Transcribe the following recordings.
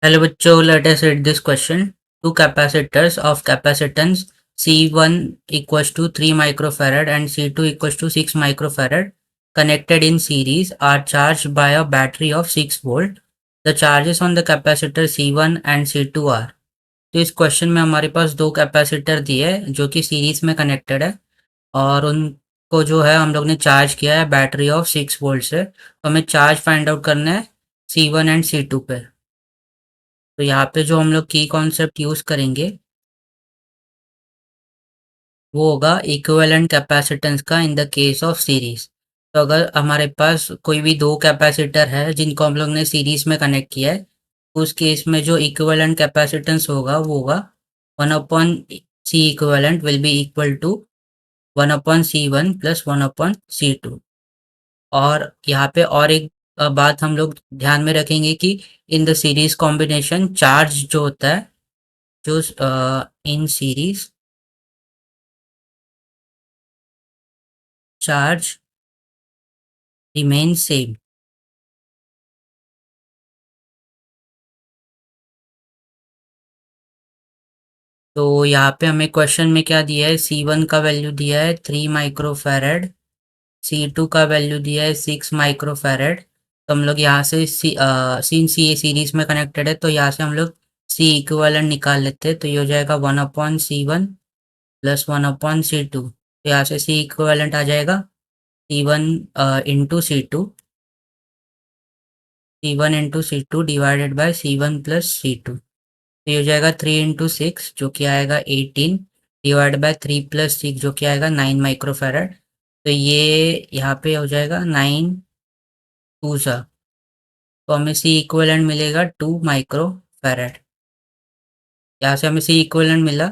Hello बच्चों, let us read this question. Two capacitors of capacitance C1 equals to 3 microfarad and C2 equals to 6 microfarad connected in series are charged by a battery of 6 volt. The charges on the capacitor C1 and C2 are. तो इस question में हमारे पास दो capacitor दिए हैं जो कि series में कनेक्टेड है और उनको जो है हम लोग ने चार्ज किया है बैटरी ऑफ 6 वोल्ट से। तो हमें चार्ज फाइंड आउट करना है C1 एंड C2 पे। तो यहाँ पे जो हम लोग की कॉन्सेप्ट यूज़ करेंगे वो होगा इक्विवेलेंट कैपेसिटेंस का in the case of series. तो अगर हमारे पास कोई भी दो कैपेसिटर है जिनको हम लोग ने सीरीज में कनेक्ट किया है, उस केस में जो इक्विवेलेंट कैपेसिटेंस होगा वो होगा 1/C equivalent will be equal to 1/C1 plus 1/C2। और यहाँ पे और एक बात हम लोग ध्यान में रखेंगे कि in the series combination charge जो होता है जो in series charge remain same. तो यहाँ पे हमें क्वेश्चन में क्या दिया है, C1 का वैल्यू दिया है 3 माइक्रोफैरेड, C2 का वैल्यू दिया है 6 माइक्रोफैरेड। तो हम लोग यहाँ से सिंस ये सीरीज में कनेक्टेड है तो यहाँ से हम लोग C इक्विवेलेंट निकाल लेते हैं। तो ये हो जाएगा 1/C1 प्लस 1/C2। तो यहाँ से C इक्विवेलेंट आ जाएगा C1 into C2 divided by C1 plus C2। तो ये हो जाएगा 3 × 6 जो कि आएगा 18 डिवाइड बाय 3 + 6 जो कि आएगा 9 माइक्रोफैरड। तो ये यहाँ पे हो जाएगा 9 2 सा। तो हमें सी इक्विवेलेंट मिलेगा 2 माइक्रोफैरड। यहाँ से हमें सी इक्विवेलेंट मिला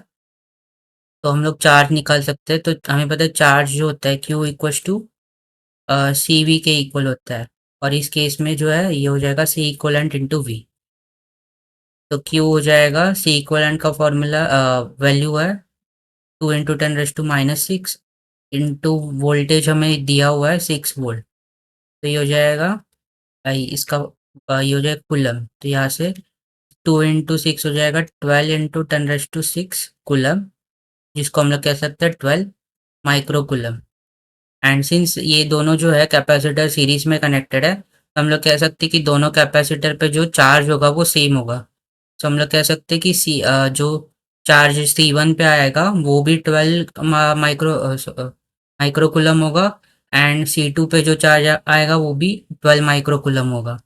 तो हम लोग चार्ज निकाल सकते हैं। तो हमें पता है चार्ज जो होता है Q equals to C V के इक्वल होता है। और इस केस में जो है ये हो जाएगा सी इक्विवेलेंट इंटू वी। तो Q हो जाएगा सी इक्विवेलेंट का फॉर्मूला वैल्यू है 2 × 10⁻⁻⁶ इंटू वोल्टेज हमें दिया हुआ है 6 वोल्ट। तो ये हो जाएगा इसका ये हो जाएगा कुलम। तो यहाँ से 2 × 6 हो जाएगा 12 × 10⁻⁶ कुलम, जिसको हम लोग कह सकते हैं 12 माइक्रो कुलम। एंड सिंस ये दोनों जो है कैपेसिटर सीरीज में कनेक्टेड है, हम लोग कह सकते हैं कि दोनों कैपेसिटर पे जो चार्ज होगा वो सेम होगा। तो हम लोग कह सकते हैं कि जो चार्ज C1 पे आएगा वो भी 12 माइक्रोकुलम होगा एंड C2 पे जो चार्ज आएगा वो भी 12 माइक्रोकुलम होगा।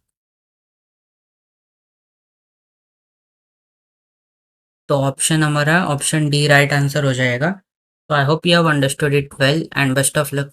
तो ऑप्शन हमारा ऑप्शन डी राइट आंसर हो जाएगा। तो I hope you have understood it well and best of luck.